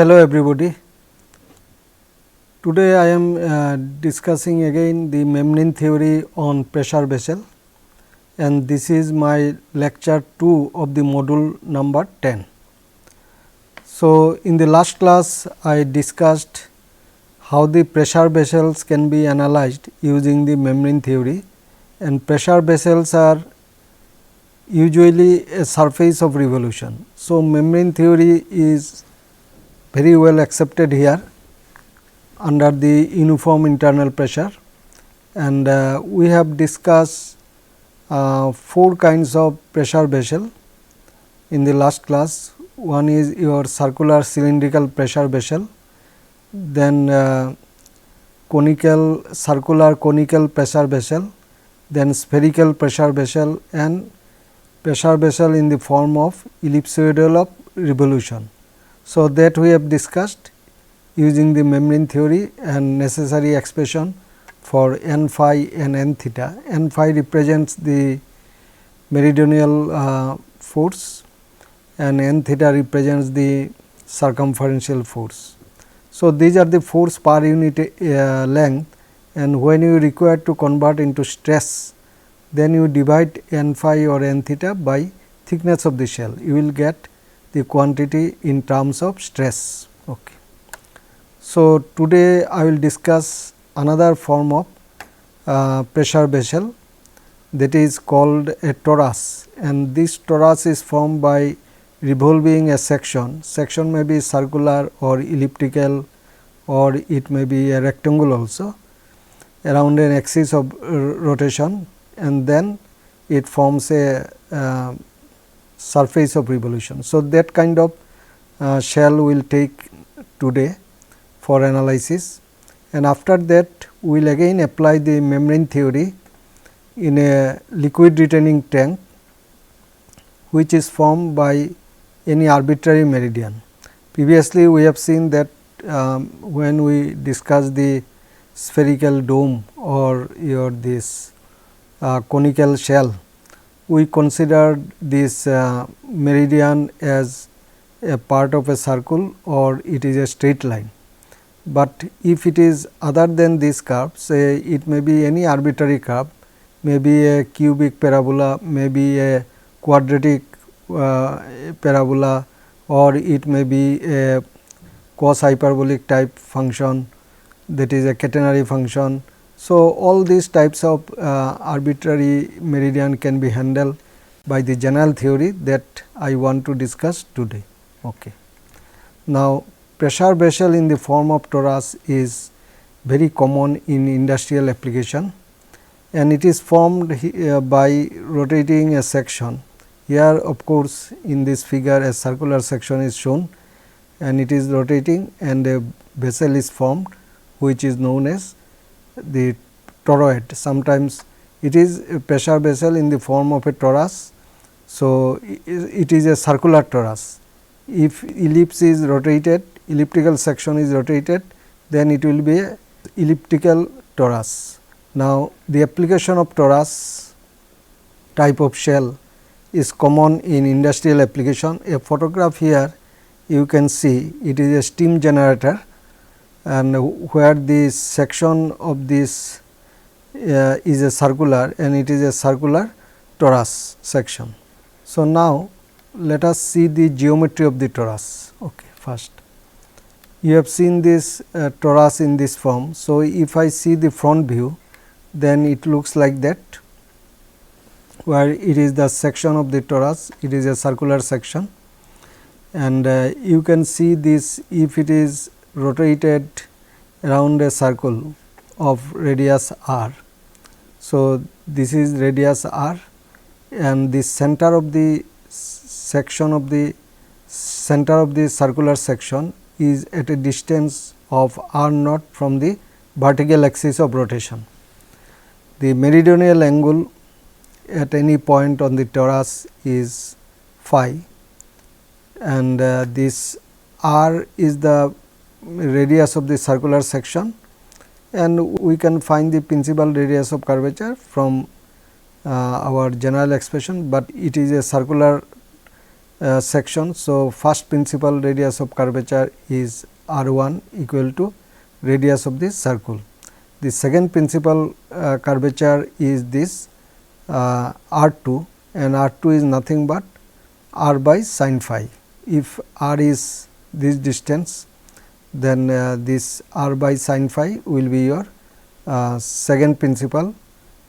Hello everybody. Today I am discussing again the membrane theory on pressure vessel, and this is my lecture 2 of the module number 10. So, in the last class I discussed how the pressure vessels can be analyzed using the membrane theory, and pressure vessels are usually a surface of revolution. So, membrane theory is very well accepted here under the uniform internal pressure, and we have discussed 4 kinds of pressure vessel in the last class. One is your circular cylindrical pressure vessel, then circular conical pressure vessel, then spherical pressure vessel, and pressure vessel in the form of ellipsoidal of revolution. So, that we have discussed using the membrane theory and necessary expression for n phi and n theta. N phi represents the meridional force and n theta represents the circumferential force. So, these are the force per unit length, and when you require to convert into stress, then you divide n phi or n theta by thickness of the shell. You will get the quantity in terms of stress. Okay. So, today I will discuss another form of pressure vessel, that is called a torus, and this torus is formed by revolving a section. Section may be circular or elliptical, or it may be a rectangle also, around an axis of rotation, and then it forms a surface of revolution. So, that kind of shell we will take today for analysis, and after that we will again apply the membrane theory in a liquid retaining tank, which is formed by any arbitrary meridian. Previously we have seen that when we discuss the spherical dome or this conical shell, we considered this meridian as a part of a circle or it is a straight line. But if it is other than this curve, say it may be any arbitrary curve, may be a cubic parabola, may be a quadratic parabola, or it may be a cos hyperbolic type function, that is a catenary function. So, all these types of arbitrary meridian can be handled by the general theory that I want to discuss today. Okay. Now, pressure vessel in the form of torus is very common in industrial application, and it is formed by rotating a section. Here of course, in this figure a circular section is shown and it is rotating, and a vessel is formed which is known as the toroid. Sometimes it is a pressure vessel in the form of a torus. So, it is a circular torus. If ellipse is rotated, elliptical section is rotated, then it will be a elliptical torus. Now, the application of torus type of shell is common in industrial application. A photograph here you can see, it is a steam generator, and where this section of this is a circular, and it is a circular torus section. So, now let us see the geometry of the torus. Okay, first you have seen this torus in this form. So, if I see the front view, then it looks like that, where it is the section of the torus, it is a circular section, and you can see this if it is rotated around a circle of radius r. So, this is radius r, and the center of the section of the center of the circular section is at a distance of r naught from the vertical axis of rotation. The meridional angle at any point on the torus is phi, and this r is the radius of the circular section, and we can find the principal radius of curvature from our general expression, but it is a circular section. So, first principal radius of curvature is r 1 equal to radius of this circle. The second principal curvature is this r 2, and r 2 is nothing but r by sin phi. If r is this distance, then this r by sin phi will be your second principal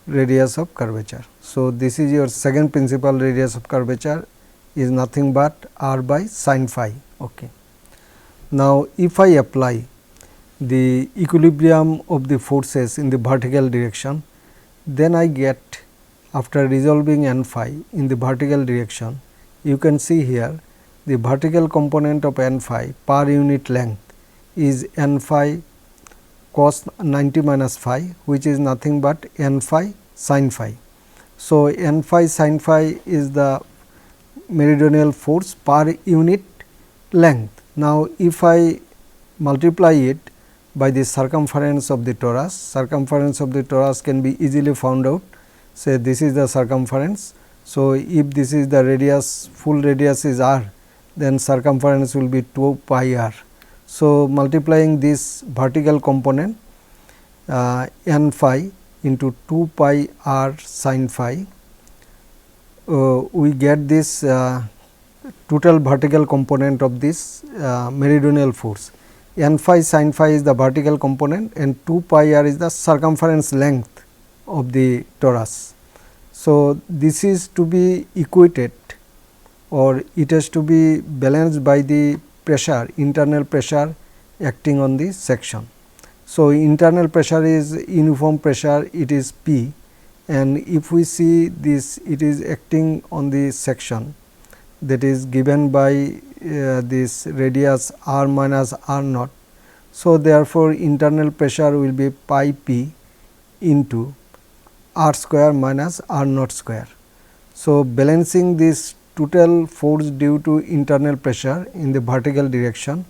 radius of curvature. So, this is your second principal radius of curvature is nothing but r by sin phi. Okay. Now, if I apply the equilibrium of the forces in the vertical direction, then I get, after resolving n phi in the vertical direction, you can see here the vertical component of n phi per unit length is n phi cos 90 minus phi, which is nothing but n phi sin phi. So, n phi sin phi is the meridional force per unit length. Now, if I multiply it by the circumference of the torus, circumference of the torus can be easily found out. Say this is the circumference. So, if this is the radius, full radius is r, then circumference will be 2 pi r. So, multiplying this vertical component n phi into 2 pi r sin phi, we get this total vertical component of this meridional force. N phi sin phi is the vertical component and 2 pi r is the circumference length of the torus. So, this is to be equated, or it has to be balanced by the pressure, internal pressure acting on the section. So, internal pressure is uniform pressure, it is P, and if we see this, it is acting on the section, that is given by this radius r minus r naught. So, therefore, internal pressure will be pi p into r square minus r naught square. So, balancing this total force due to internal pressure in the vertical direction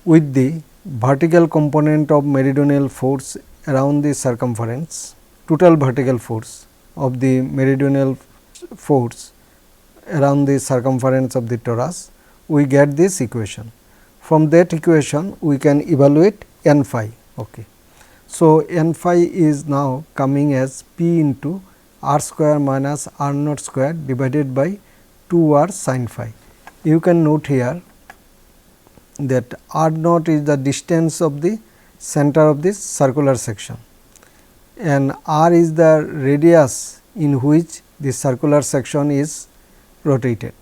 with the vertical component of meridional force around the circumference, total vertical force of the meridional force around the circumference of the torus, we get this equation. From that equation, we can evaluate n phi. Okay. So, n phi is now coming as p into r square minus r naught square divided by 2 r sin phi. You can note here that r naught is the distance of the center of this circular section, and r is the radius in which the circular section is rotated.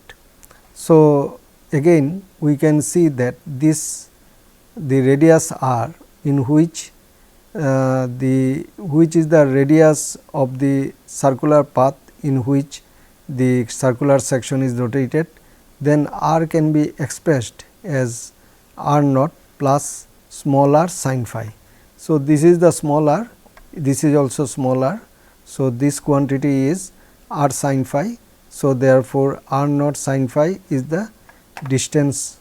So, again we can see that this the radius r in which which is the radius of the circular path in which the circular section is rotated, then r can be expressed as r naught plus small r sin phi. So, this is the small r, this is also small r. So, this quantity is r sin phi. So, therefore, r naught sin phi is the distance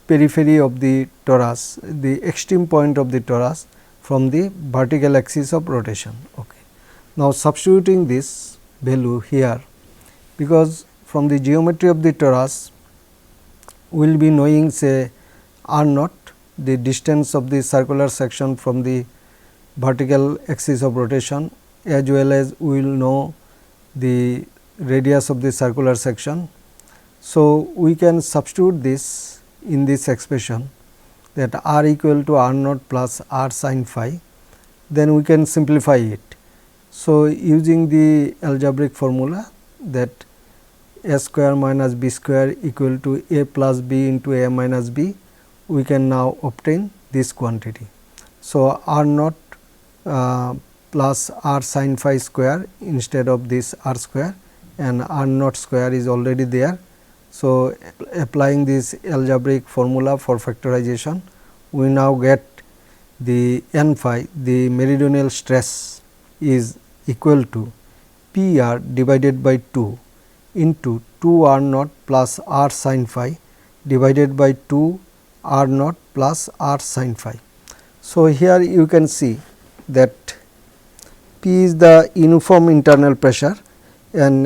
periphery of the torus, the extreme point of the torus from the vertical axis of rotation. Okay. Now, substituting this value here, because from the geometry of the torus we will be knowing say r naught, the distance of the circular section from the vertical axis of rotation, as well as we will know the radius of the circular section. So, we can substitute this in this expression, that r equal to r naught plus r sin phi, then we can simplify it. So, using the algebraic formula that a square minus b square equal to a plus b into a minus b, we can now obtain this quantity. So, r naught plus r sin phi square instead of this r square, and r naught square is already there. So, applying this algebraic formula for factorization, we now get the n phi, the meridional stress is equal to P r divided by 2 into 2 r naught plus r sin phi divided by 2 r naught plus r sin phi. So, here you can see that P is the uniform internal pressure, and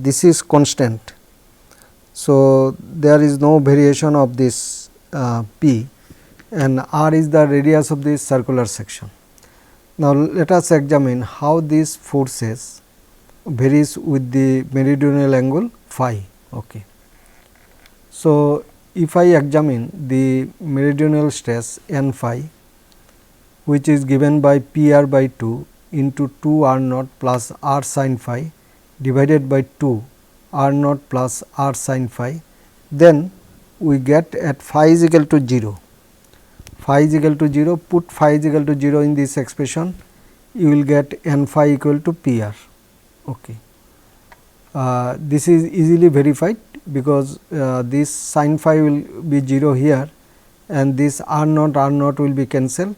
this is constant. So, there is no variation of this P, and R is the radius of this circular section. Now, let us examine how these forces varies with the meridional angle phi. Okay. So, if I examine the meridional stress n phi, which is given by P r by 2 into 2 r naught plus r sin phi divided by 2 r naught plus r sin phi, then we get at phi is equal to 0. Phi is equal to 0, put phi is equal to 0 in this expression, you will get n phi equal to P r. Okay. This is easily verified, because this sin phi will be 0 here and this r naught will be cancelled.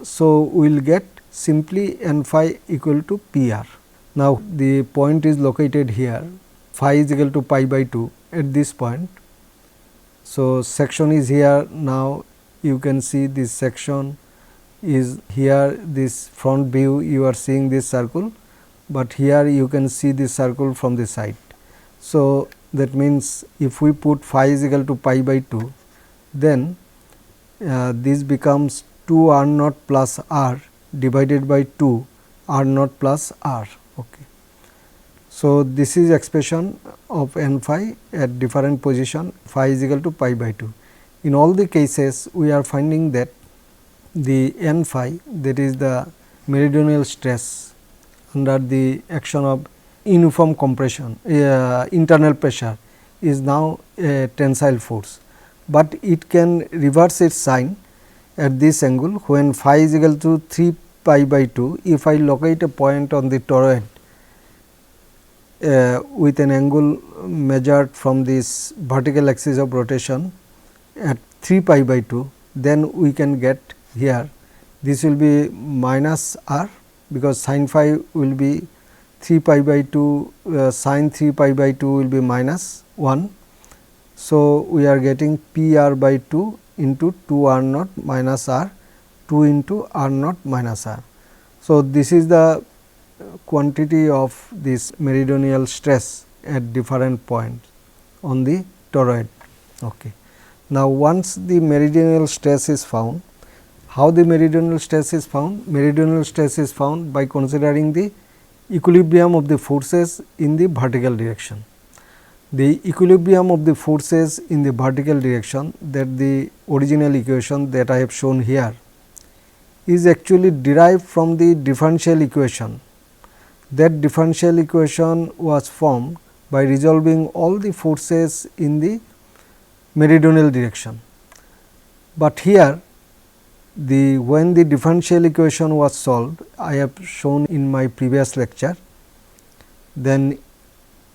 So, we will get simply n phi equal to P r. Now, the point is located here, phi is equal to pi by 2 at this point. So, section is here. Now, you can see this section is here, this front view you are seeing this circle, but here you can see this circle from the side. So, that means if we put phi is equal to pi by 2, then this becomes 2 r naught plus r divided by 2 r naught plus r. Okay. So, this is expression of n phi at different position, phi is equal to pi by 2. In all the cases, we are finding that the n phi, that is the meridional stress under the action of uniform compression, internal pressure, is now a tensile force, but it can reverse its sign at this angle when phi is equal to 3 pi by 2. If I locate a point on the toroid with an angle measured from this vertical axis of rotation at 3 pi by 2, then we can get here this will be minus r, because sin phi will be 3 pi by 2, sin 3 pi by 2 will be minus 1. So, we are getting P r by 2 into 2 r naught minus r, 2 into r naught minus r. So, this is the quantity of this meridional stress at different points on the toroid. Okay. Now, once the meridional stress is found, how the meridional stress is found? Meridional stress is found by considering the equilibrium of the forces in the vertical direction. The equilibrium of the forces in the vertical direction, that the original equation that I have shown here, is actually derived from the differential equation. That differential equation was formed by resolving all the forces in the meridional direction. But here when the differential equation was solved, I have shown in my previous lecture, then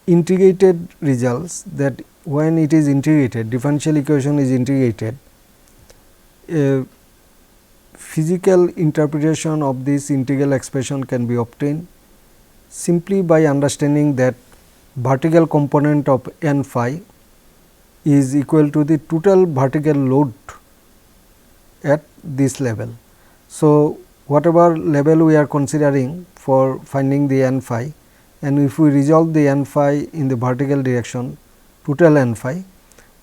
integrated results, that when it is integrated, differential equation is integrated, a physical interpretation of this integral expression can be obtained simply by understanding that vertical component of n phi is equal to the total vertical load at this level. So, whatever level we are considering for finding the n phi, and if we resolve the n phi in the vertical direction, total n phi,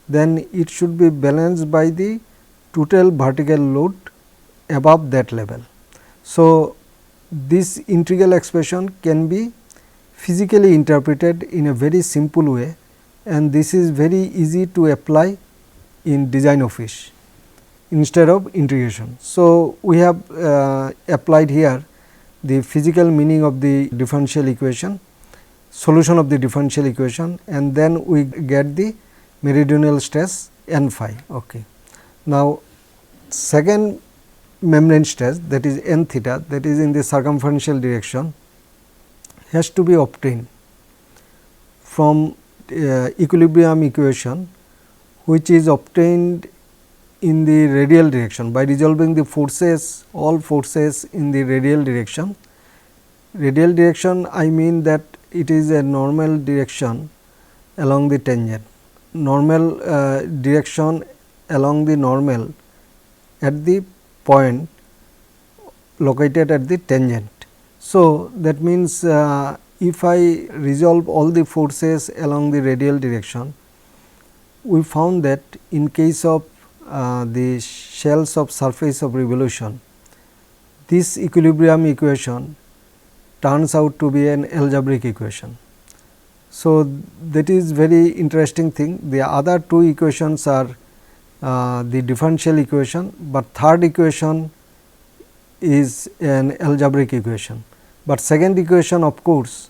then it should be balanced by the total vertical load above that level. So, this integral expression can be physically interpreted in a very simple way, and this is very easy to apply in design office instead of integration. So, we have applied here the physical meaning of the differential equation, solution of the differential equation, and then we get the meridional stress n phi. Okay. Now, second membrane stress, that is n theta, that is in the circumferential direction, has to be obtained from equilibrium equation, which is obtained in the radial direction by resolving the forces, all forces in the radial direction. Radial direction, I mean that it is a normal direction along the tangent, normal direction along the normal at the point located at the tangent. So, that means if I resolve all the forces along the radial direction, we found that in case of the shells of surface of revolution, this equilibrium equation turns out to be an algebraic equation. So, that is very interesting thing. The other two equations are the differential equation, but third equation is an algebraic equation, but second equation of course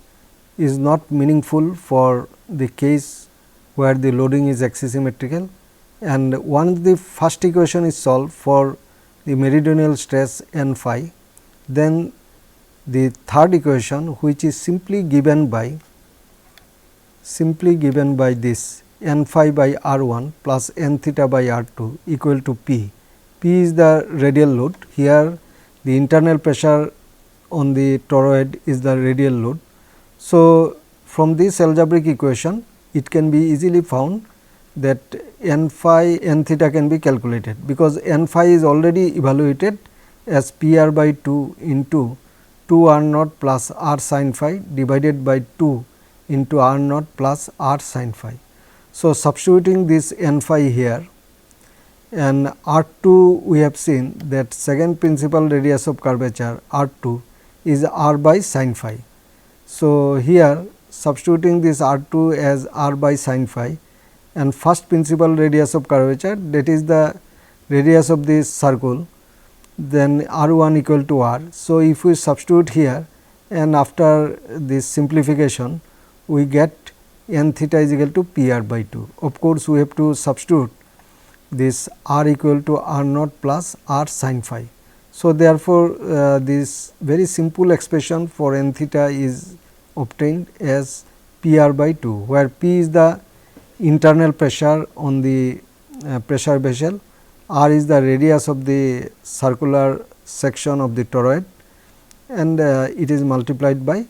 is not meaningful for the case where the loading is axisymmetrical, and once the first equation is solved for the meridional stress n phi, then the third equation, which is simply given by this n phi by r 1 plus n theta by r 2 equal to p. P is the radial load. Here the internal pressure on the toroid is the radial load. So, from this algebraic equation it can be easily found that n phi n theta can be calculated, because n phi is already evaluated as p r by 2 into 2 r naught plus r sin phi divided by 2 into r naught plus r sin phi. So, substituting this n phi here, and r 2 we have seen that second principal radius of curvature r 2 is r by sin phi. So, here substituting this r 2 as r by sin phi, and first principal radius of curvature, that is the radius of this circle, then r 1 equal to r. So, if we substitute here and after this simplification we get n theta is equal to p r by 2. Of course, we have to substitute this r equal to r naught plus r sin phi. So, therefore, this very simple expression for n theta is obtained as p r by 2, where p is the internal pressure on the pressure vessel, r is the radius of the circular section of the toroid, and it is multiplied by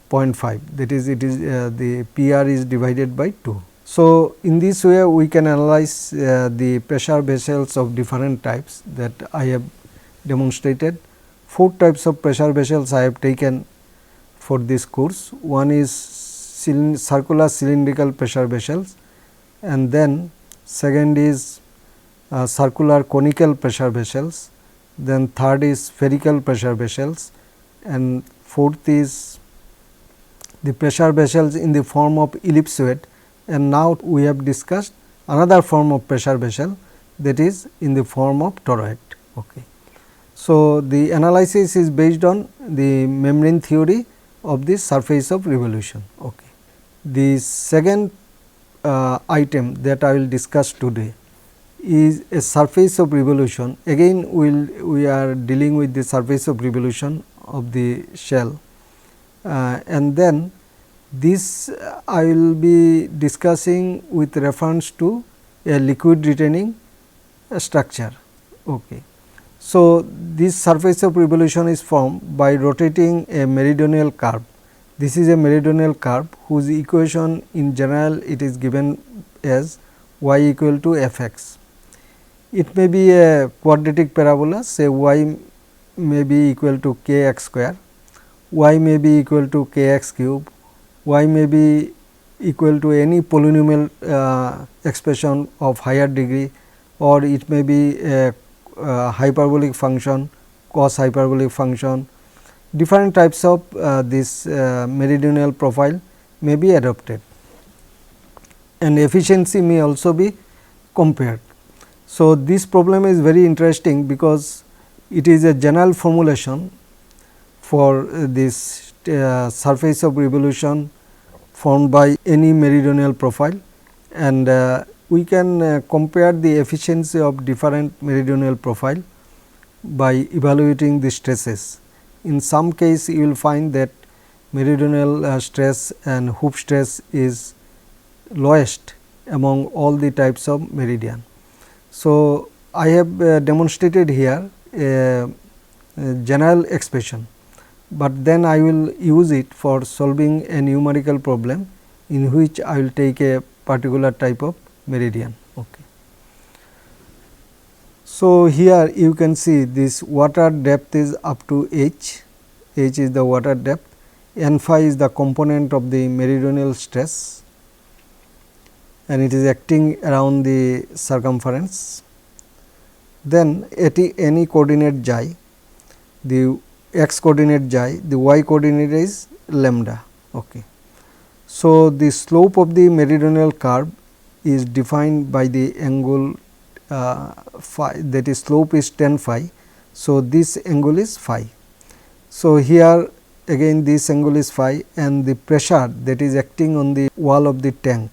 0.5, that is it is the p r is divided by 2. So, in this way we can analyze the pressure vessels of different types that I have demonstrated. 4 types of pressure vessels I have taken for this course. One is circular cylindrical pressure vessels, and then second is circular conical pressure vessels, then third is spherical pressure vessels, and fourth is the pressure vessels in the form of ellipsoid, and now we have discussed another form of pressure vessel, that is in the form of toroid. Okay. So, the analysis is based on the membrane theory of the surface of revolution. Okay. The second item that I will discuss today is a surface of revolution. Again we are dealing with the surface of revolution of the shell, and then this I will be discussing with reference to a liquid retaining structure. Okay. So, this surface of revolution is formed by rotating a meridional curve. This is a meridional curve whose equation in general it is given as y equal to f x. It may be a quadratic parabola, say y may be equal to k x square, y may be equal to k x cube, y may be equal to any polynomial expression of higher degree, or it may be a hyperbolic function, cos hyperbolic function. Different types of this meridional profile may be adopted, and efficiency may also be compared. So, this problem is very interesting because it is a general formulation for this surface of revolution formed by any meridional profile, and we can compare the efficiency of different meridional profile by evaluating the stresses. In some case you will find that meridional stress and hoop stress is lowest among all the types of meridian. So, I have demonstrated here a general expression, but then I will use it for solving a numerical problem in which I will take a particular type of meridian. Okay. So, here you can see this water depth is up to h, h is the water depth, n phi is the component of the meridional stress, and it is acting around the circumference. Then at any coordinate xi, the x coordinate xi, the y coordinate is lambda. Okay. So, the slope of the meridional curve is defined by the angle phi, that is slope is tan phi. So, this angle is phi. So, here again this angle is phi, and the pressure that is acting on the wall of the tank,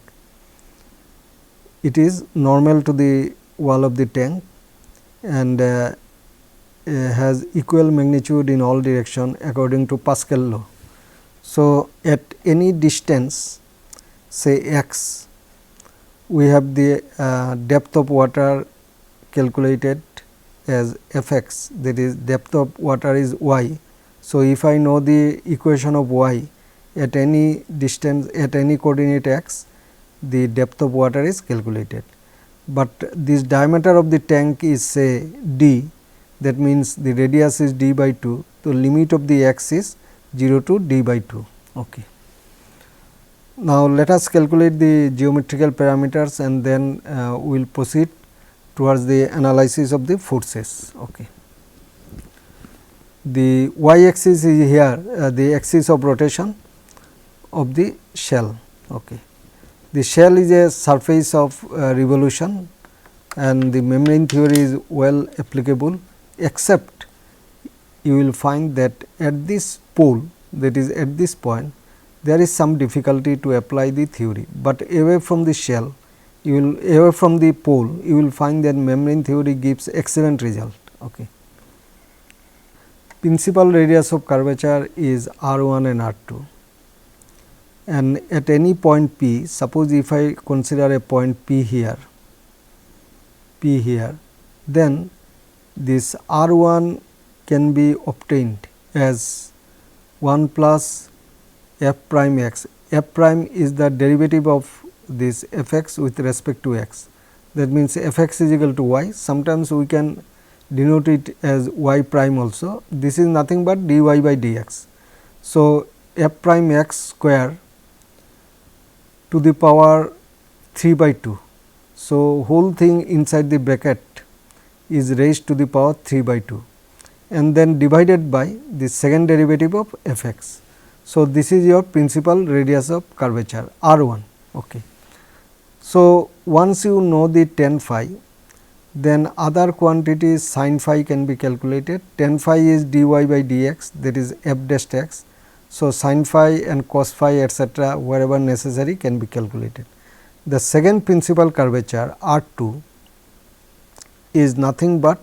it is normal to the wall of the tank, and has equal magnitude in all direction according to Pascal law. So, at any distance say x, we have the depth of water calculated as f x, that is depth of water is y. So, if I know the equation of y at any distance at any coordinate x, the depth of water is calculated. But this diameter of the tank is say d, that means the radius is d by 2. So, limit of the x is 0 to d by 2. Okay. Now, let us calculate the geometrical parameters, and then we will proceed towards the analysis of the forces. Okay. The y axis is here the axis of rotation of the shell. Okay. The shell is a surface of revolution, and the membrane theory is well applicable, except you will find that at this pole, that is at this point, there is some difficulty to apply the theory, but away from the shell, you will away from the pole, you will find that membrane theory gives excellent result. Okay. Principal radius of curvature is r 1 and r 2, and at any point P, suppose if I consider a point P here, then this r 1 can be obtained as 1 plus f prime x. F prime is the derivative of this f x with respect to x, that means f x is equal to y. Sometimes we can denote it as y prime also. This is nothing but dy by dx. So, f prime x square to the power 3 by 2. So, whole thing inside the bracket is raised to the power 3 by 2, and then divided by the second derivative of f x. So, this is your principal radius of curvature r 1. Okay. So, once you know the tan phi, then other quantities sin phi can be calculated. Tan phi is dy by dx, that is f dash x. So, sin phi and cos phi etcetera wherever necessary can be calculated. The second principal curvature r 2 is nothing but,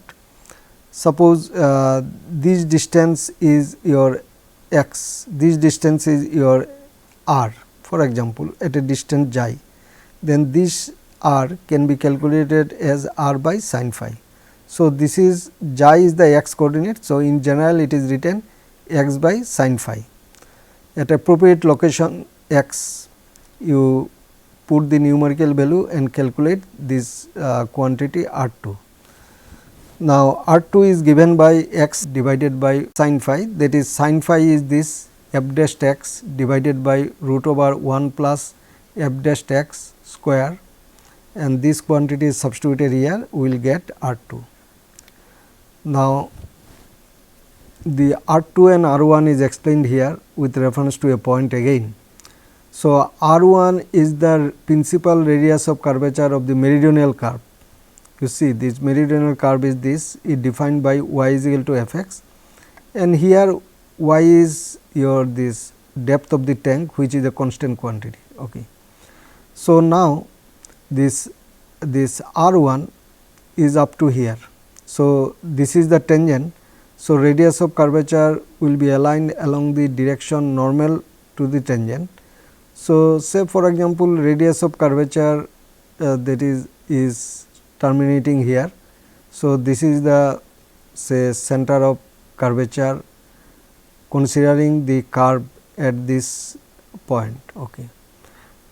suppose this distance is your x, this distance is your r, for example at a distance xi, then this r can be calculated as r by sin phi. So, this is xi is the x coordinate. So, in general it is written x by sin phi. At appropriate location x, you put the numerical value and calculate this quantity r 2. Now, r 2 is given by x divided by sin phi, that is sin phi is this f dash x divided by root over 1 plus f dash x square, and this quantity is substituted here, we will get r 2. Now, the r 2 and r 1 is explained here with reference to a point again. So, r 1 is the principal radius of curvature of the meridional curve. You see this meridional curve is this, is defined by y is equal to f x, and here y is your this depth of the tank, which is a constant quantity. Okay. So, now this r 1 is up to here. So, this is the tangent. So, radius of curvature will be aligned along the direction normal to the tangent. So, say for example, radius of curvature that is terminating here. So, this is the say center of curvature considering the curve at this point. Okay.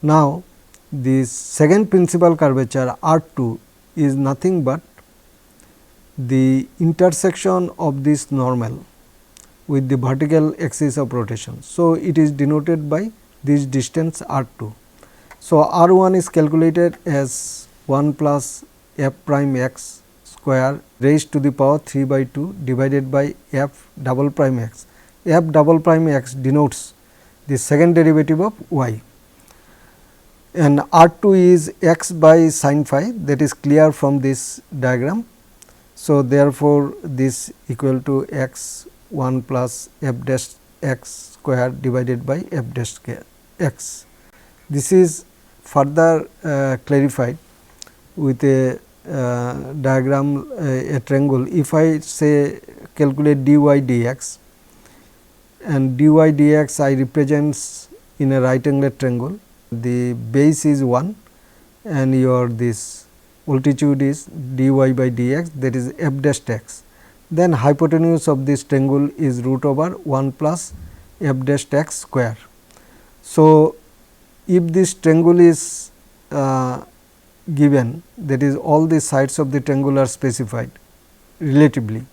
Now, this second principal curvature r 2 is nothing but the intersection of this normal with the vertical axis of rotation. So, it is denoted by this distance r 2, So, R 1 is calculated as 1 plus f prime x square raised to the power 3 by 2 divided by f double prime x. F double prime x denotes the second derivative of y, and R 2 is x by sin phi, that is clear from this diagram. So, therefore, this equal to x 1 plus f dash x square divided by f dash x. This is further clarified with a diagram, a triangle. If I say calculate dy dx, and dy dx I represents in a right angle triangle, the base is 1 and your this altitude is dy by dx, that is f dash x. Then hypotenuse of this triangle is root over 1 plus f dash x square. So, if this triangle is given, that is all the sides of the triangle are specified relatively,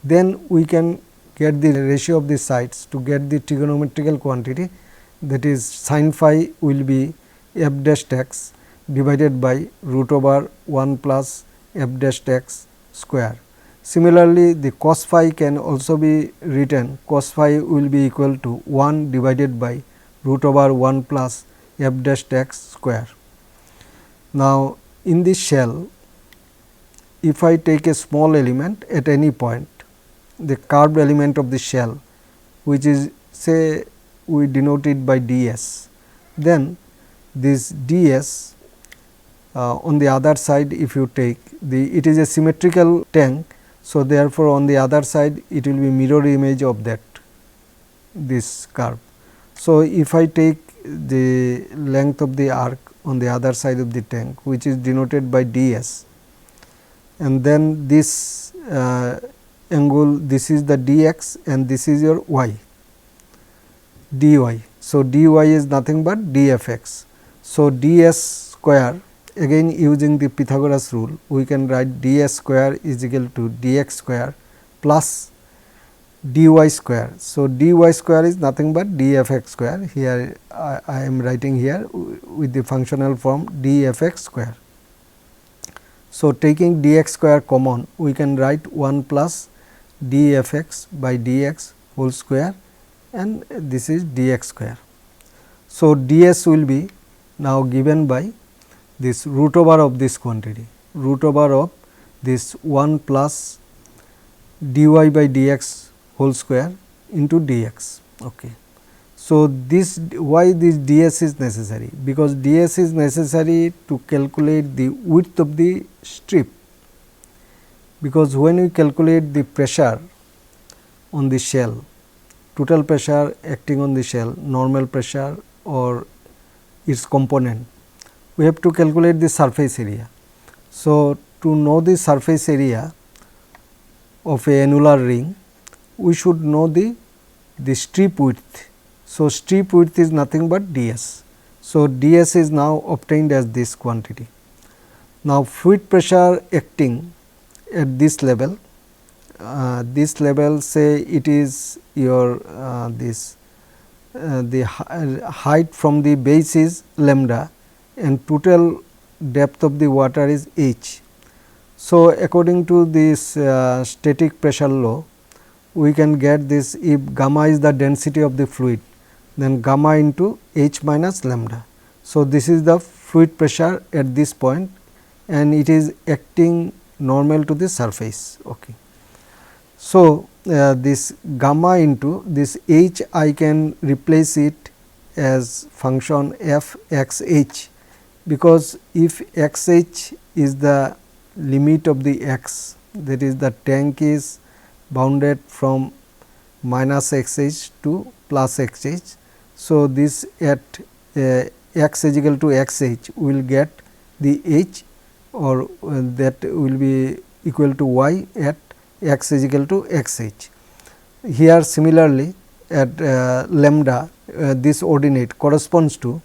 then we can get the ratio of the sides to get the trigonometrical quantity, that is sin phi will be f dash x divided by root over 1 plus f dash x square. Similarly, the cos phi can also be written, cos phi will be equal to 1 divided by root over 1 plus f dash x square. Now, in this shell, if I take a small element at any point, the curved element of the shell, which is say we denote it by ds, then this ds on the other side, if you take the, it is a symmetrical tank. So, therefore, on the other side it will be mirror image of that this curve. So, if I take the length of the arc on the other side of the tank, which is denoted by ds, and then this angle, this is the dx and this is your y dy. So, dy is nothing but dfx. So, ds square, again using the Pythagoras rule, we can write ds square is equal to dx square plus dy square. So, dy square is nothing but dfx square, here I am writing here with the functional form dfx square. So, taking dx square common, we can write 1 plus dfx by dx whole square, and this is dx square. So, ds will be now given by this root over of this quantity, root over of this 1 plus dy by dx whole square into dx. Okay. So, this why this ds is necessary? Because ds is necessary to calculate the width of the strip, because when we calculate the pressure on the shell, total pressure acting on the shell, normal pressure or its component, we have to calculate the surface area. So, to know the surface area of a annular ring, we should know the strip width. So, strip width is nothing but ds. So, ds is now obtained as this quantity. Now, fluid pressure acting at this level say it is your the height from the base is lambda and total depth of the water is h. So, according to this static pressure law, we can get this, if gamma is the density of the fluid, then gamma into h minus lambda. So, this is the fluid pressure at this point and it is acting normal to the surface. Okay. So, this gamma into this h, I can replace it as function f x h, because if x h is the limit of the x, that is the tank is bounded from minus x h to plus x h. So, this at x is equal to x h will get the h, or that will be equal to y at x is equal to x h. Here similarly, at lambda, this ordinate corresponds to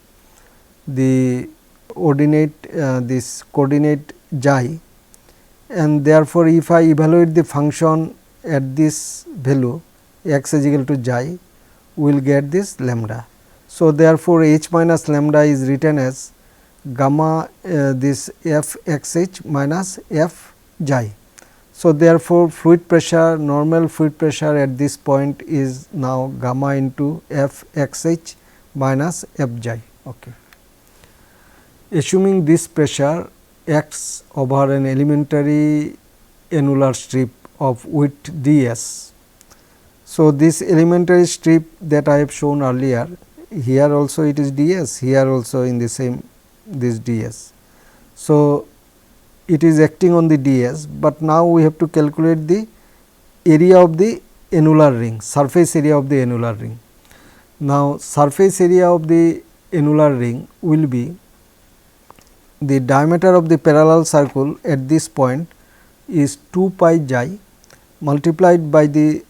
the ordinate this coordinate xi, and therefore, if I evaluate the function at this value x is equal to xi, we will get this lambda. So, therefore, h minus lambda is written as gamma this F x h minus F xi. So, therefore, fluid pressure, normal fluid pressure at this point is now gamma into F x h minus F xi. Okay. Assuming this pressure acts over an elementary annular strip of width d s. So, this elementary strip that I have shown earlier, here also it is d s, here also in the same this d s. So, it is acting on the d s, but now we have to calculate the area of the annular ring, surface area of the annular ring. Now, surface area of the annular ring will be the diameter of the parallel circle at this point is 2 pi xi multiplied by the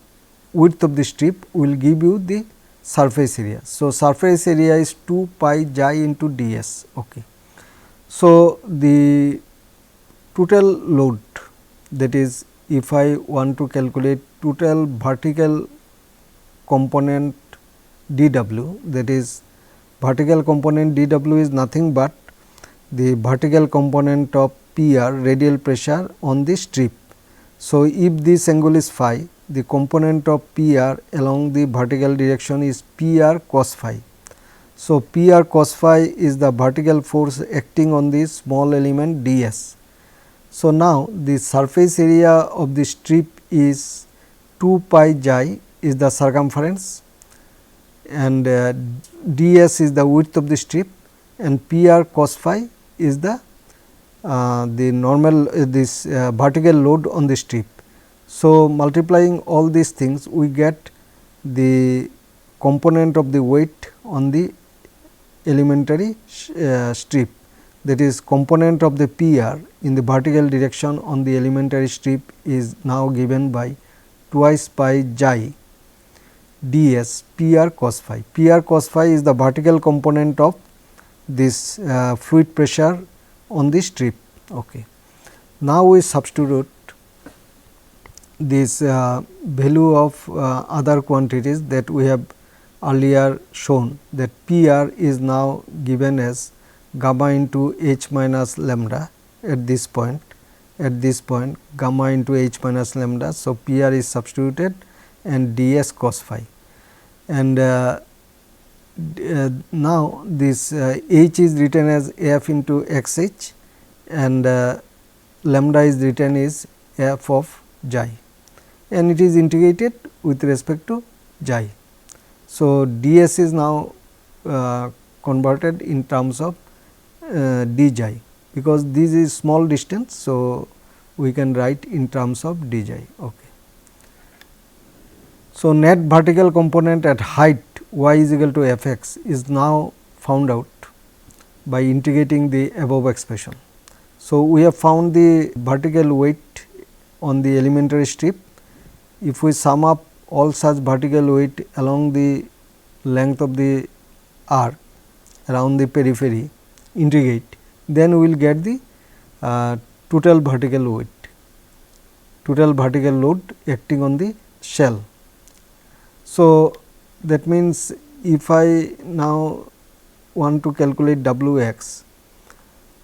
width of the strip will give you the surface area. So, surface area is 2 pi xi into d s. Okay. So, the total load, that is if I want to calculate total vertical component d w, that is vertical component d w is nothing but the vertical component of P r, radial pressure on the strip. So, if this angle is phi, the component of P r along the vertical direction is P r cos phi. So, P r cos phi is the vertical force acting on the small element d s. So, now the surface area of the strip is 2 pi xi is the circumference and d s is the width of the strip and P r cos phi is the normal this vertical load on the strip. So, multiplying all these things we get the component of the weight on the elementary strip, that is component of the P r in the vertical direction on the elementary strip is now given by twice pi xi d s P r cos phi. P r cos phi is the vertical component of this fluid pressure on the strip. Okay. Now, we substitute this value of other quantities that we have earlier shown, that P r is now given as gamma into h minus lambda at this point, gamma into h minus lambda. So, P r is substituted and d s cos phi, and now this h is written as f into x h and lambda is written as f of xi, and it is integrated with respect to xi. So, d s is now converted in terms of d xi, because this is small distance. So, we can write in terms of d xi. Okay. So, net vertical component at height y is equal to f x is now found out by integrating the above expression. So, we have found the vertical weight on the elementary strip. If we sum up all such vertical weight along the length of the arc around the periphery, integrate, then we will get the total vertical weight, total vertical load acting on the shell. So, that means, if I now want to calculate W x,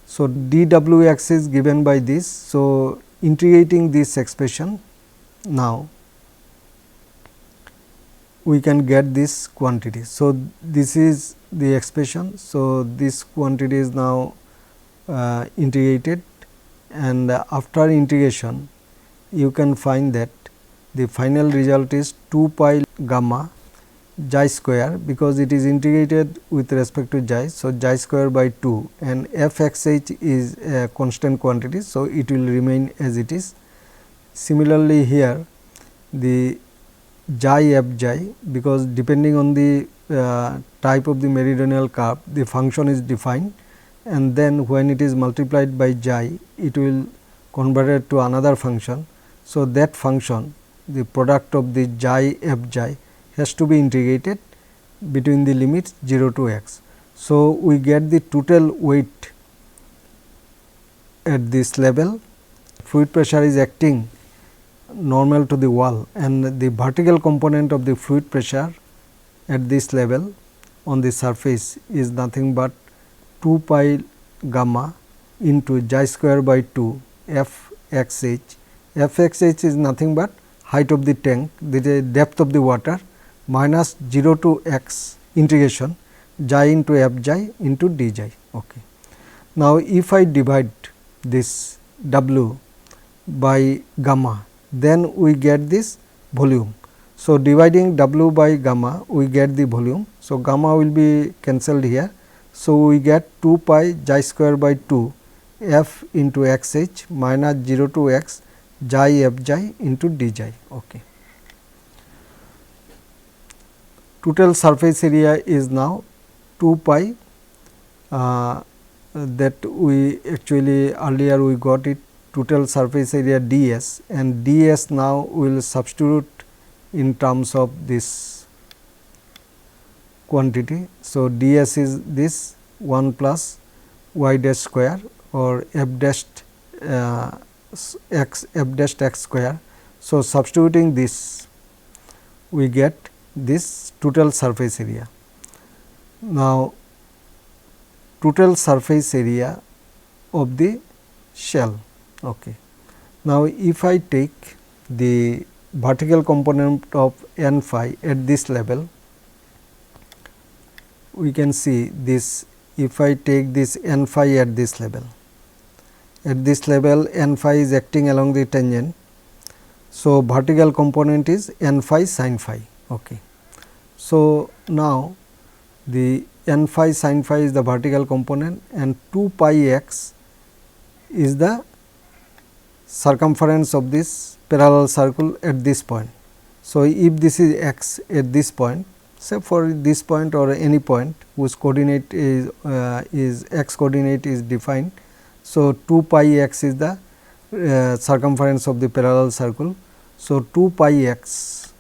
so d W x is given by this. So, integrating this expression, now we can get this quantity. So, this is the expression. So, this quantity is now integrated, and after integration you can find that the final result is 2 pi gamma xi square, because it is integrated with respect to xi. So, xi square by 2 and f x h is a constant quantity. So, it will remain as it is. Similarly, here the xi f xi, because depending on the type of the meridional curve, the function is defined, and then when it is multiplied by xi, it will convert it to another function. So, that function, the product of the xi f xi has to be integrated between the limits 0 to x. So, we get the total weight at this level. Fluid pressure is acting normal to the wall, and the vertical component of the fluid pressure at this level on the surface is nothing but 2 pi gamma into xi square by 2 f x h. F x h is nothing but height of the tank, the depth of the water, minus 0 to x integration xi into f xi into d xi. Okay. Now, if I divide this W by gamma, then we get this volume. So, dividing W by gamma, we get the volume. So, gamma will be cancelled here. So, we get 2 pi xi square by 2 f into x h minus 0 to x xi f xi into d xi. Okay. Total surface area is now 2 pi that we actually earlier we got it total surface area ds, and ds now will substitute in terms of this quantity. So, ds is this 1 plus y dash square or f dashed x square. So, substituting this we get this total surface area. Now, total surface area of the shell. Okay. Now, if I take the vertical component of n phi at this level, we can see this. If I take this n phi at this level n phi is acting along the tangent. So, vertical component is n phi sin phi. Okay. So, now the n phi sin phi is the vertical component and 2 pi x is the circumference of this parallel circle at this point. So, if this is x at this point, say for this point or any point whose coordinate is x coordinate is defined. So, 2 pi x is the circumference of the parallel circle. So, 2 pi x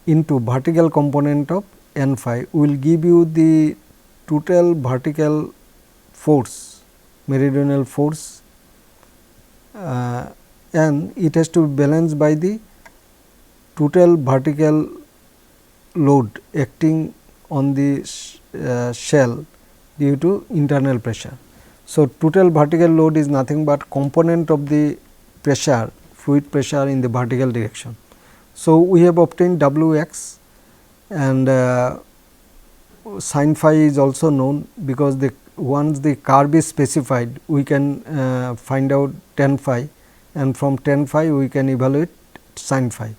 into vertical component of n phi will give you the total vertical force, meridional force, and it has to be balanced by the total vertical load acting on the shell due to internal pressure. So, total vertical load is nothing but component of the pressure, fluid pressure in the vertical direction. So, we have obtained W x, and sin phi is also known, because once the curve is specified we can find out tan phi, and from tan phi we can evaluate sin phi.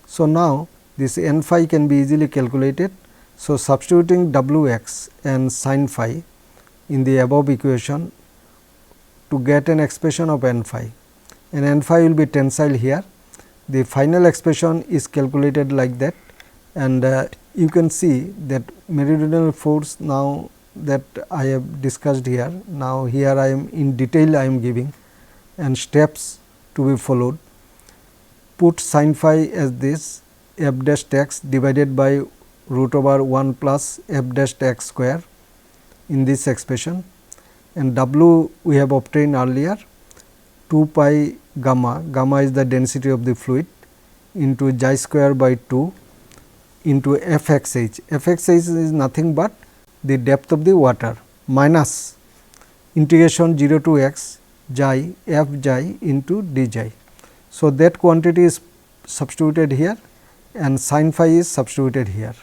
So, now this n phi can be easily calculated. So, substituting W x and sin phi in the above equation to get an expression of n phi, and n phi will be tensile here. The final expression is calculated like that, and you can see that meridional force now that I have discussed here. Now, here I am in detail I am giving and steps to be followed. Put sin phi as this f dash x divided by root over 1 plus f dash x square in this expression, and W we have obtained earlier 2 pi gamma, gamma is the density of the fluid, into xi square by 2 into f x h. F x h is nothing but the depth of the water minus integration 0 to x xi f xi into d xi. So, that quantity is substituted here and sin phi is substituted here.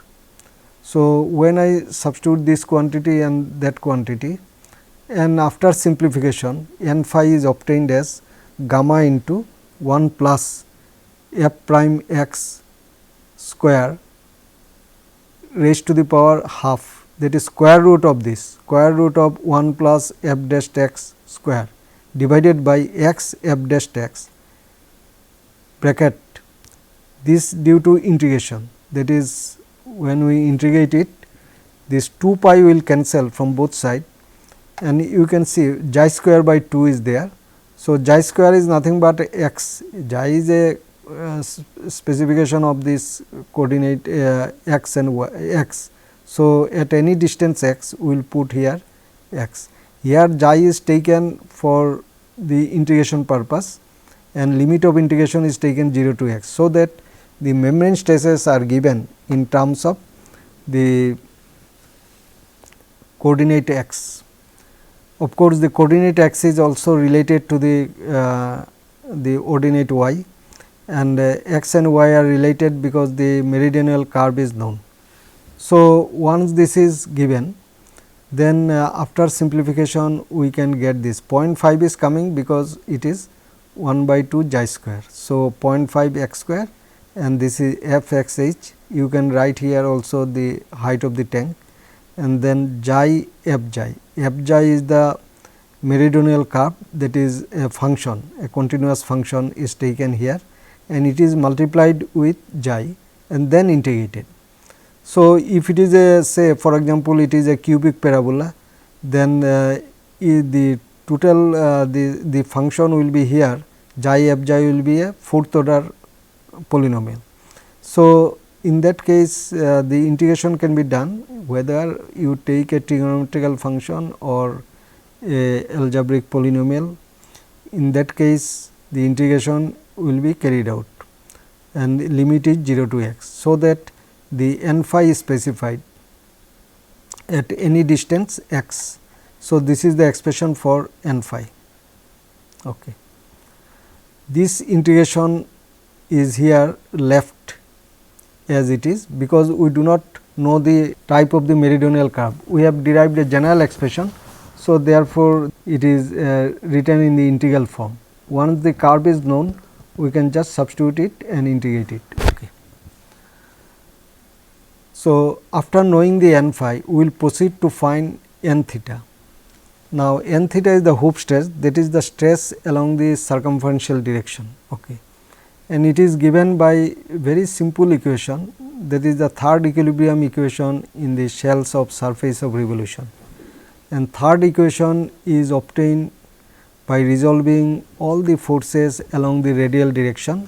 So, when I substitute this quantity and that quantity, and after simplification n phi is obtained as gamma into 1 plus f prime x square raised to the power half, that is square root of this, square root of 1 plus f dash x square divided by x f dash x bracket, this due to integration, that is when we integrate it, this 2 pi will cancel from both sides, and you can see xi square by 2 is there. So, xi square is nothing but x, xi is a specification of this coordinate x and y, x. So, at any distance x we will put here x. Here xi is taken for the integration purpose, and limit of integration is taken 0 to x. So, that the membrane stresses are given in terms of the coordinate x. Of course, the coordinate axis is also related to the ordinate y, and x and y are related because the meridional curve is known. So, once this is given, then after simplification we can get this 0.5 is coming because it is 1 by 2 xi square. So, 0.5 x square and this is f x h. You can write here also the height of the tank, and then xi f xi. F xi is the meridional curve, that is a function, a continuous function is taken here, and it is multiplied with xi and then integrated. So, if it is a, say for example, it is a cubic parabola, then the total the function will be here, xi f xi will be a fourth order polynomial. So, in that case the integration can be done whether you take a trigonometrical function or a algebraic polynomial. In that case the integration will be carried out and the limit is 0 to x. So, that the n phi is specified at any distance x. So, this is the expression for n phi. Okay. This integration is here left as it is because we do not know the type of the meridional curve. We have derived a general expression. So, therefore, it is written in the integral form. Once the curve is known, we can just substitute it and integrate it. Okay. So, after knowing the n phi, we will proceed to find n theta. Now, n theta is the Hooke stress, that is the stress along the circumferential direction. Okay. And it is given by very simple equation, that is the third equilibrium equation in the shells of surface of revolution. And third equation is obtained by resolving all the forces along the radial direction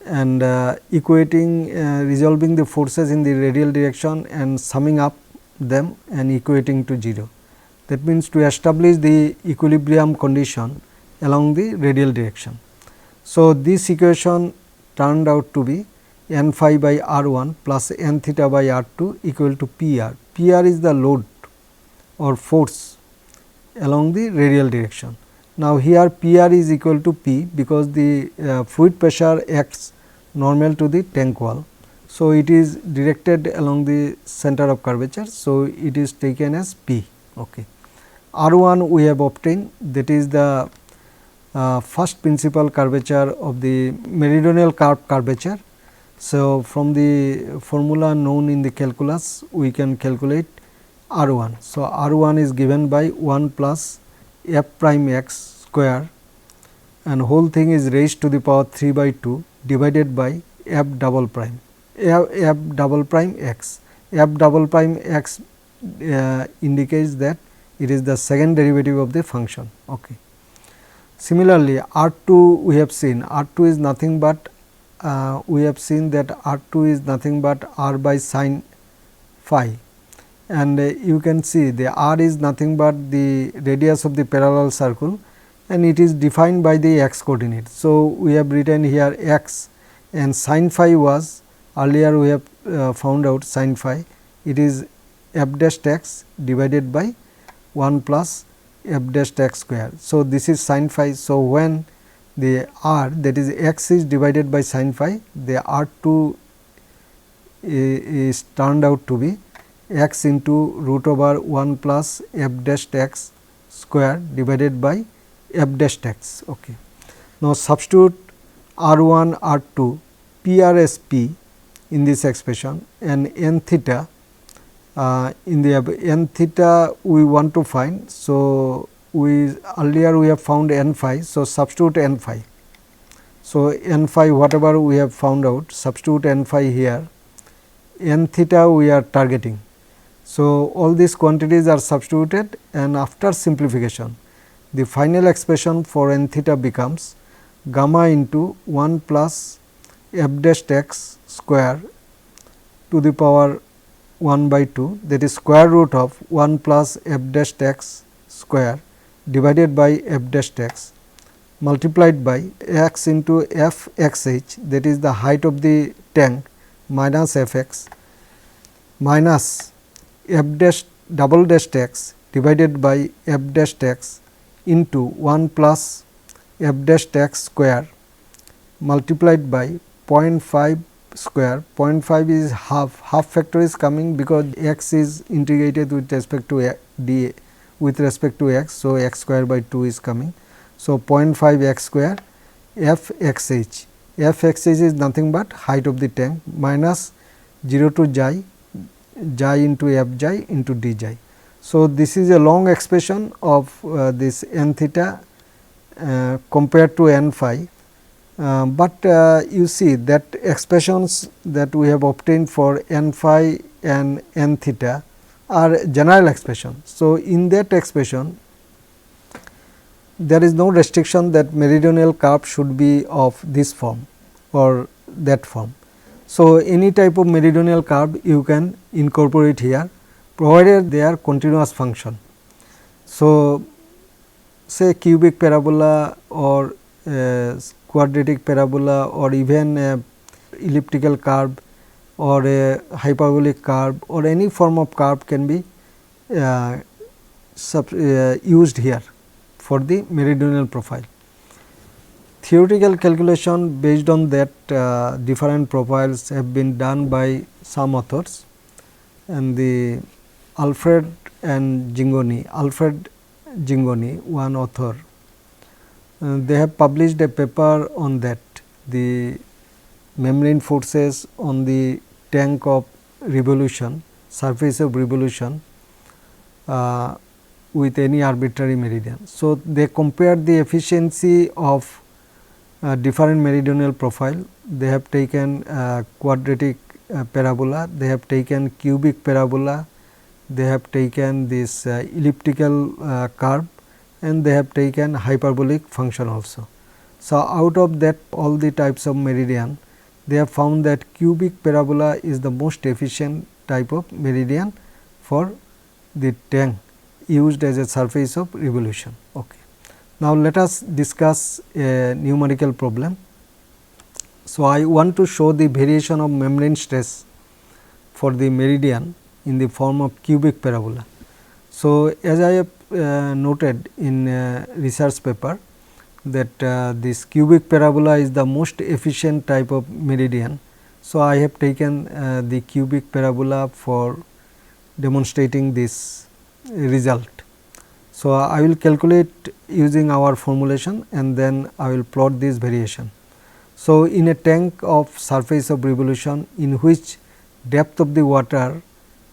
and resolving the forces in the radial direction and summing up them and equating to 0. That means, to establish the equilibrium condition along the radial direction. So, this equation turned out to be n phi by r 1 plus n theta by r 2 equal to P r. P r is the load or force along the radial direction. Now, here P r is equal to P because the fluid pressure acts normal to the tank wall. So, it is directed along the center of curvature. So, it is taken as P. Okay. R 1 we have obtained, that is the first principal curvature of the meridional curve curvature. So, from the formula known in the calculus we can calculate R 1. So, R 1 is given by 1 plus f prime x square and whole thing is raised to the power 3 by 2 divided by f double prime x. F double prime x indicates that it is the second derivative of the function. Okay. Similarly, R 2 we have seen, R 2 is nothing but we have seen that R 2 is nothing but r by sin phi, and you can see the r is nothing but the radius of the parallel circle and it is defined by the x coordinate. So, we have written here x and sin phi was earlier we have found out sin phi, it is f dash x divided by 1 plus f dash x square. So, this is sin phi. So, when the r, that is x is divided by sin phi, the r 2 is turned out to be x into root over 1 plus f dash x square divided by f dash x. Okay. Now, substitute r 1 r 2 p r as p in this expression and n theta in the n theta we want to find. So, we earlier we have found n phi. So, substitute n phi. So, n phi whatever we have found out, substitute n phi here, n theta we are targeting. So, all these quantities are substituted and after simplification the final expression for n theta becomes gamma into 1 plus f dash x square to the power 1 by 2, that is square root of 1 plus f dash x square divided by f dash x multiplied by x into f x h, that is the height of the tank, minus f x minus f dash double dash x divided by f dash x into 1 plus f dash x square multiplied by 0.5 square. 0.5 is half factor is coming because x is integrated with respect to dA with respect to x. So, x square by 2 is coming. So, 0.5 x square f x h. F x h is nothing but height of the tank minus 0 to xi into f xi into d xi. So, this is a long expression of this n theta compared to n phi, but you see that expressions that we have obtained for n phi and n theta are general expression. So, in that expression there is no restriction that meridional curve should be of this form or that form. So, any type of meridional curve you can incorporate here, provided they are continuous function. So, say cubic parabola or quadratic parabola or even a elliptical curve or a hyperbolic curve or any form of curve can be used here for the meridional profile. Theoretical calculation based on that different profiles have been done by some authors, and the Alfred Jingoni, one author, they have published a paper on that, the membrane forces on the tank of revolution, surface of revolution with any arbitrary meridian. So, they compared the efficiency of different meridional profile. They have taken quadratic parabola, they have taken cubic parabola, they have taken this elliptical curve, and they have taken hyperbolic function also. So, out of that all the types of meridian, they have found that cubic parabola is the most efficient type of meridian for the tank used as a surface of revolution. Okay. Now, let us discuss a numerical problem. So, I want to show the variation of membrane stress for the meridian in the form of cubic parabola. So, as I have noted in a research paper that this cubic parabola is the most efficient type of meridian. So, I have taken the cubic parabola for demonstrating this result. So, I will calculate using our formulation and then I will plot this variation. So, in a tank of surface of revolution in which depth of the water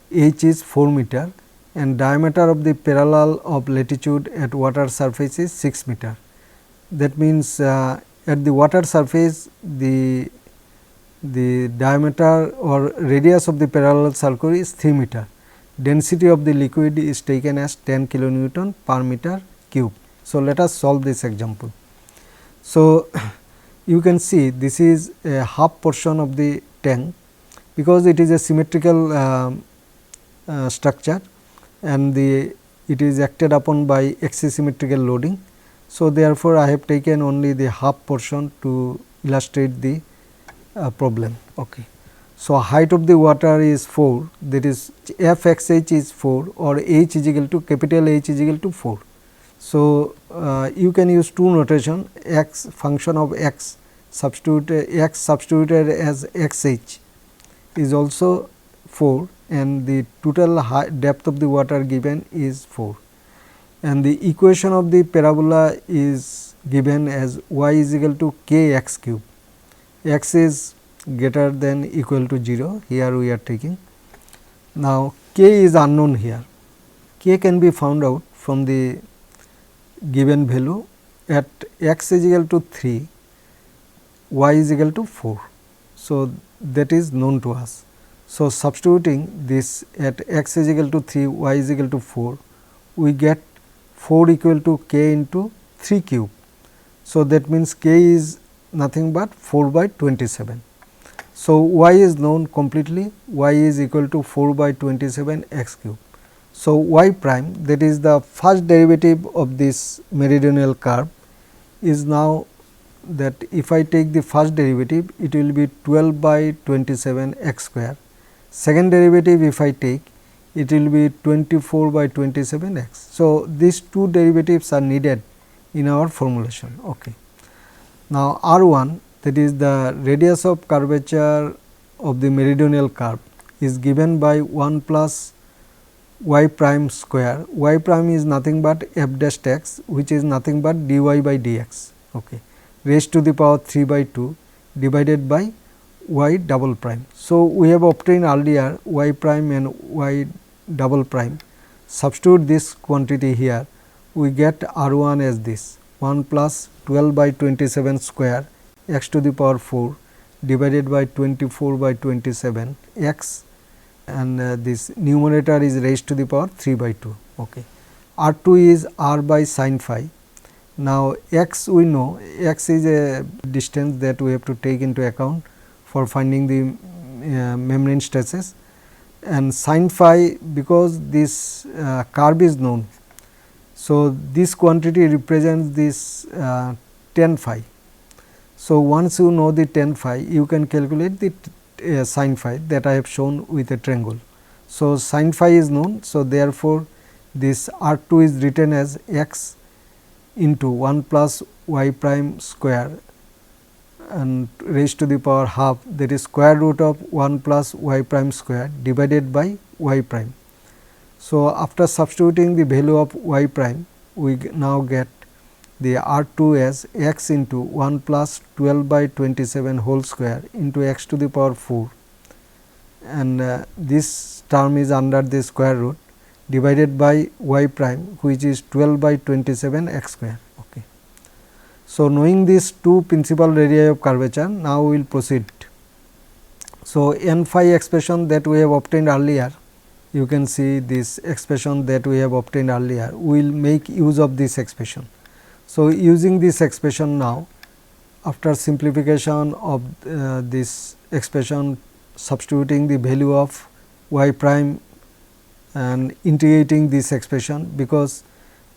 h is 4 meter and diameter of the parallel of latitude at water surface is 6 meter. That means, at the water surface the diameter or radius of the parallel circle is 3 meter. Density of the liquid is taken as 10 kilonewton per meter cube. So, let us solve this example. So, you can see this is a half portion of the tank, because it is a symmetrical structure and it is acted upon by axisymmetrical loading. So, therefore, I have taken only the half portion to illustrate the problem. Okay. So, height of the water is 4, that is f x h is 4 or h is equal to capital H is equal to 4. So, you can use two notation, x function of x substituted as x h is also 4 and the total depth of the water given is 4, and the equation of the parabola is given as y is equal to k x cube. X is greater than equal to 0, here we are taking. Now, k is unknown here, k can be found out from the given value at x is equal to 3, y is equal to 4. So, that is known to us. So, substituting this at x is equal to 3, y is equal to 4, we get 4 equal to k into 3 cube. So, that means k is nothing but 4 by 27. So, y is known completely, y is equal to 4 by 27 x cube. So, y prime, that is the first derivative of this meridional curve, is now that if I take the first derivative, it will be 12 by 27 x square. Second derivative if I take, it will be 24 by 27 x. So, these two derivatives are needed in our formulation. Okay. Now, R 1, that is the radius of curvature of the meridional curve, is given by 1 plus y prime square. Y prime is nothing but f dash x, which is nothing but dy by dx, okay, raised to the power 3 by 2 divided by y double prime. So, we have obtained earlier y prime and y double prime. Substitute this quantity here, we get R 1 as this 1 plus 12 by 27 square x to the power 4 divided by 24 by 27 x, and this numerator is raised to the power 3 by 2. Okay. R 2 is r by sin phi. Now, x we know, x is a distance that we have to take into account for finding the membrane stresses, and sin phi, because this curve is known. So, this quantity represents this tan phi. So, once you know the tan phi, you can calculate the sin phi that I have shown with a triangle. So, sin phi is known. So, therefore, this R 2 is written as x into 1 plus y prime square and raised to the power half, that is square root of 1 plus y prime square divided by y prime. So, after substituting the value of y prime, we now get the R 2 as x into 1 plus 12 by 27 whole square into x to the power 4, and this term is under the square root divided by y prime, which is 12 by 27 x square. Okay. So, knowing these two principal radii of curvature, now we will proceed. So, n phi expression that we have obtained earlier, you can see this expression that we have obtained earlier, we will make use of this expression. So, using this expression now, after simplification of this expression, substituting the value of y prime and integrating this expression, because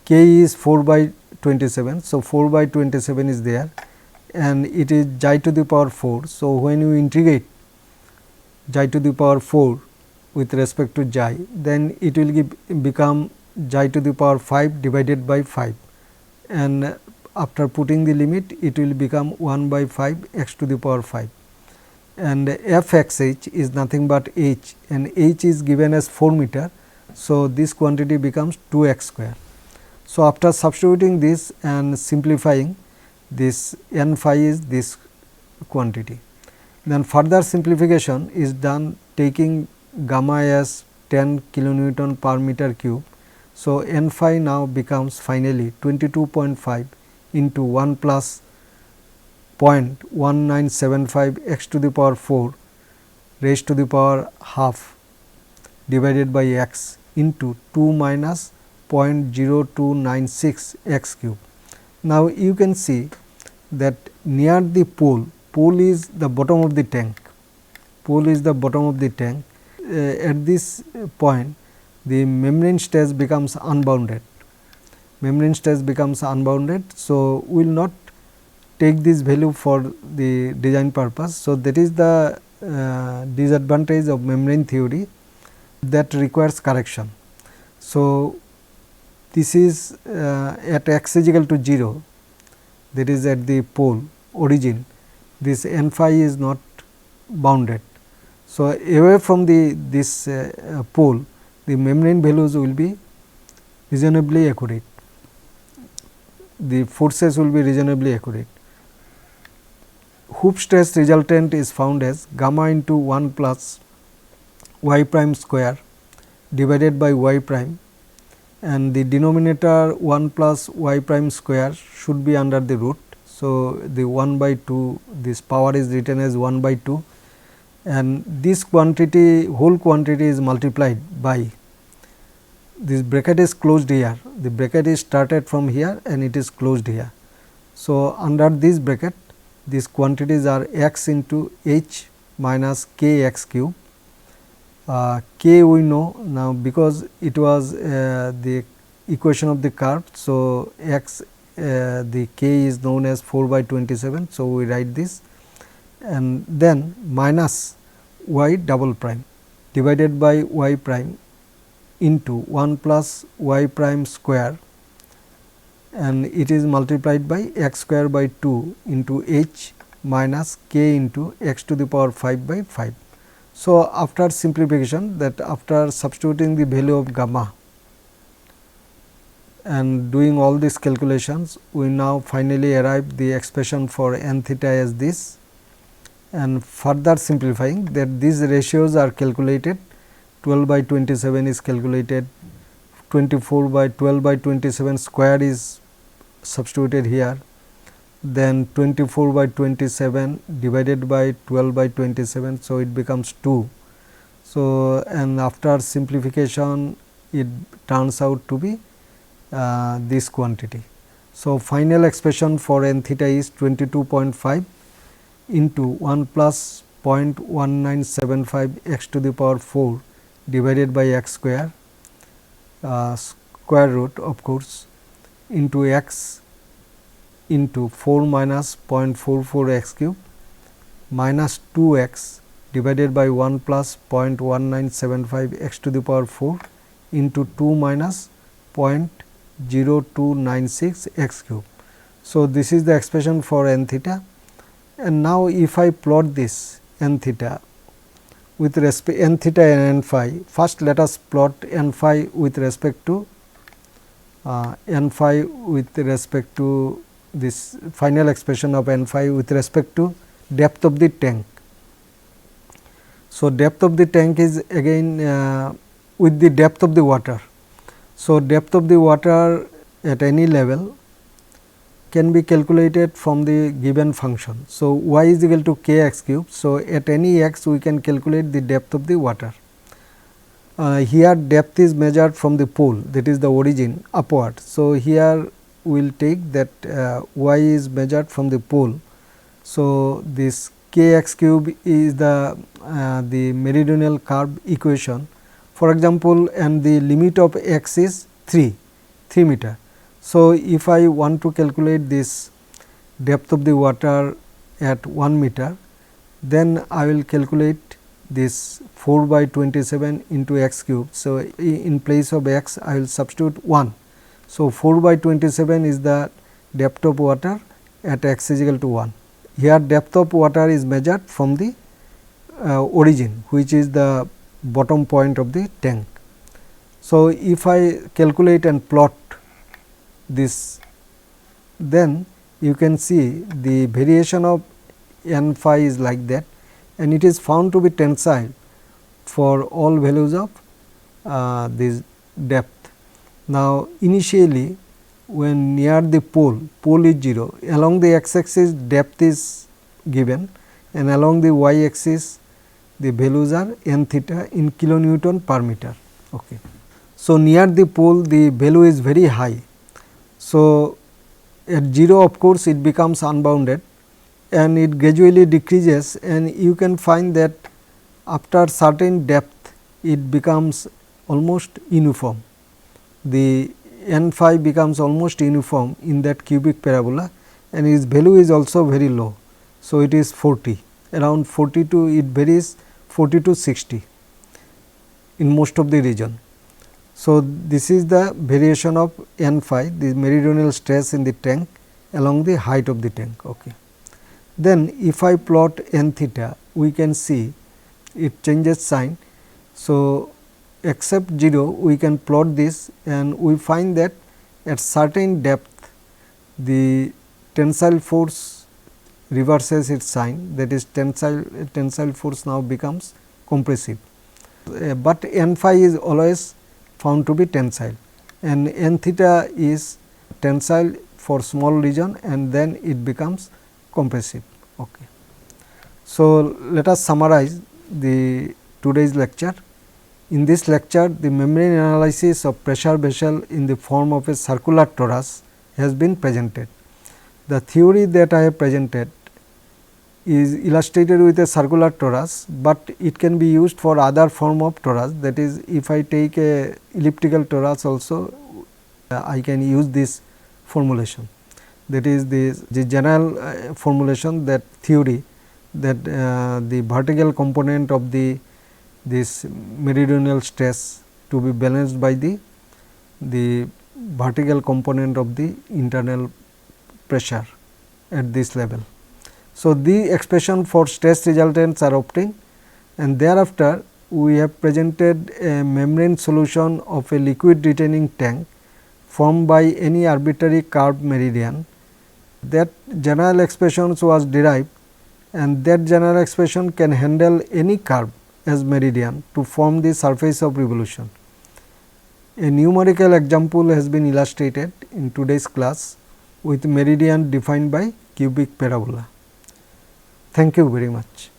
k is 4 by 27. So, 4 by 27 is there and it is xi to the power 4. So, when you integrate xi to the power 4 with respect to xi, then it will become xi to the power 5 divided by 5, and after putting the limit, it will become 1 by 5 x to the power 5, and f x h is nothing but h, and h is given as 4 meter. So, this quantity becomes 2 x square. So, after substituting this and simplifying, this n phi is this quantity. Then further simplification is done taking gamma as 10 kilonewton per meter cube. So, n phi now becomes finally 22.5 into 1 plus 0.1975 x to the power 4 raised to the power half divided by x into 2 minus 0.0296 x cube. Now, you can see that near the pole is the bottom of the tank, at this point the membrane stress becomes unbounded. So, we will not take this value for the design purpose. So, that is the disadvantage of membrane theory that requires correction. So, this is at x is equal to 0, that is at the pole origin, this n phi is not bounded. So, away from this pole, the membrane values will be reasonably accurate, the forces will be reasonably accurate. Hoop stress resultant is found as gamma into 1 plus y prime square divided by y prime, and the denominator 1 plus y prime square should be under the root. So, the 1 by 2, this power is written as 1 by 2, and this quantity, whole quantity is multiplied by, this bracket is closed here, the bracket is started from here and it is closed here. So, under this bracket, these quantities are x into h minus k x cube. K we know now, because it was the equation of the curve. So, x the k is known as 4 by 27. So, we write this, and then minus y double prime divided by y prime into 1 plus y prime square, and it is multiplied by x square by 2 into h minus k into x to the power 5 by 5. So, after simplification, that after substituting the value of gamma and doing all these calculations, we now finally arrive the expression for n theta as this, and further simplifying that these ratios are calculated. 12 by 27 is calculated, 24 by 12 by 27 square is substituted here, then 24 by 27 divided by 12 by 27. So, it becomes 2. So, and after simplification it turns out to be this quantity. So, final expression for n theta is 22.5 into 1 plus 0.1975 x to the power 4 divided by x square, square root of course, into x into 4 minus 0.44 x cube minus 2 x divided by 1 plus 0.1975 x to the power 4 into 2 minus 0.0296 x cube. So, this is the expression for n theta, and now if I plot this n theta with respect n theta and n phi, first let us plot n phi with respect to this final expression of n phi with respect to depth of the tank. So, depth of the tank is again with the depth of the water. So, depth of the water at any level can be calculated from the given function. So, y is equal to k x cube. So, at any x we can calculate the depth of the water. Here depth is measured from the pole, that is the origin upward. So, here we will take that y is measured from the pole. So, this k x cube is the meridional curve equation, for example, and the limit of x is 3 meter. So, if I want to calculate this depth of the water at 1 meter, then I will calculate this 4 by 27 into x cube. So, in place of x I will substitute 1. So, 4 by 27 is the depth of water at x is equal to 1. Here depth of water is measured from the origin, which is the bottom point of the tank. So, if I calculate and plot this, then you can see the variation of n phi is like that, and it is found to be tensile for all values of this depth. Now, initially when near the pole is 0, along the x axis depth is given, and along the y axis the values are n theta in kilonewton per meter. Okay. So, near the pole the value is very high. So, at 0 of course, it becomes unbounded and it gradually decreases, and you can find that after certain depth it becomes almost uniform. The n phi becomes almost uniform in that cubic parabola, and its value is also very low. So, it is 40, around 40 to it varies 40 to 60 in most of the region. So, this is the variation of n phi, the meridional stress in the tank along the height of the tank. Okay. Then if I plot n theta, we can see it changes sign. So, except 0 we can plot this, and we find that at certain depth the tensile force reverses its sign, that is tensile force now becomes compressive, but n phi is always found to be tensile, and n theta is tensile for small region and then it becomes compressive. Okay. So, let us summarize the today's lecture. In this lecture, the membrane analysis of pressure vessel in the form of a circular torus has been presented. The theory that I have presented is illustrated with a circular torus, but it can be used for other form of torus, that is, if I take a elliptical torus also I can use this formulation, that is the general formulation, that theory that the vertical component of this meridional stress to be balanced by the vertical component of the internal pressure at this level. So, the expression for stress resultants are obtained, and thereafter we have presented a membrane solution of a liquid retaining tank formed by any arbitrary curved meridian. That general expression was derived, and that general expression can handle any curve as meridian to form the surface of revolution. A numerical example has been illustrated in today's class with meridian defined by cubic parabola. Thank you very much.